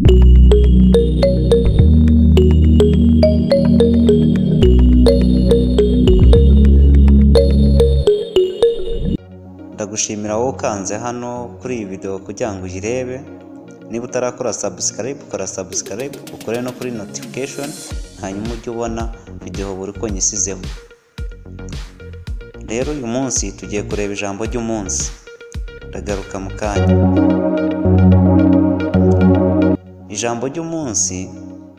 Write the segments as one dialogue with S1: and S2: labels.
S1: Ndagushimira wowe ukanze hano kuri iyi video kugira ngo uyirebe. Niba utarakora subscribe, kora subscribe, ukore no kuri notification, hanyuma ujye ubona video buri ko nyisizeho. Rero uyu munsi tugiye kureba ijambo ry'umunsi. Ndagaruka mu kanya. Ijambo ry'umunsi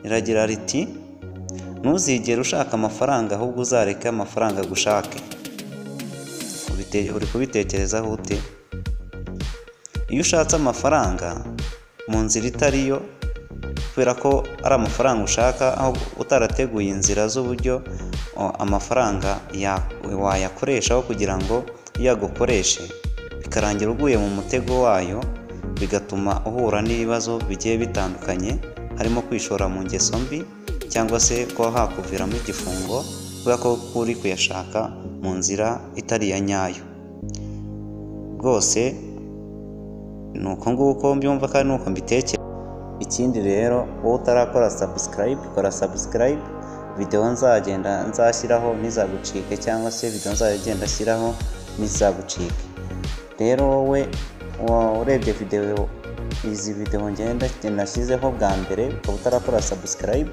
S1: riragira riti: ntuzigere ushaka amafaranga, ahubwo uzareke amafaranga gushake. Uri kubitekerezaho ute? Iyo ushatse amafaranga mu nzira itariyo, kubera ko ari amafaranga ushaka, aho utarateguye inzira z'uburyo amafaranga wayakoreshaho kugira ngo yagukoreshe, bikarangira uguye mu mutego wayo, bigatuma uhura n'ibibazo bigiye bitandukanye, harimo kwishora mu ngeso mbi cyangwa se ko hakuviramo igifungo kubera ko uri kuyashaka mu nzira itari ya nyayo. Rwose nuko nguko mbyumva kandi nuko mbitekereza. Ikindi rero, wowe utarakora subscribe, kora subscribe. Video nzashyiraho ntizagucike, cyangwa se video nzagenda ashyiraho ntizagucike. Rero wowe urebye izi video ngenda nashyizeho bwa mbere ukaba utarakora subscribe,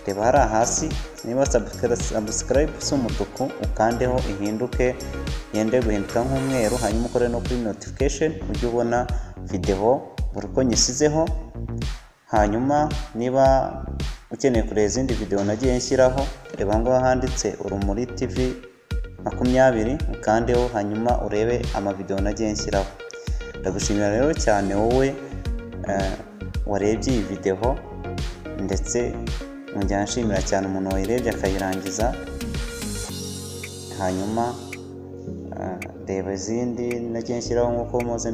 S1: reba hari hasi, niba subscribe si umutuku ukandeho ihinduke yende guhinduka nk'umweru, hanyuma ukore no kuri notification ujye ubona video buri ko nyisizeho. Hanyuma niba ukeneye kureba izindi video nagiye nshyiraho, reba ngo handitse Urumuri TV 20 ukandeho, hanyuma urebe amavideo nagiye nshyiraho. Ndagushimira rero cyane wowe warebye iyi video, ndetse njya nshimira cyane umuntu wayirebye akayirangiza. Hanyuma reba izindi nagiye nshyiraho nk'uko muze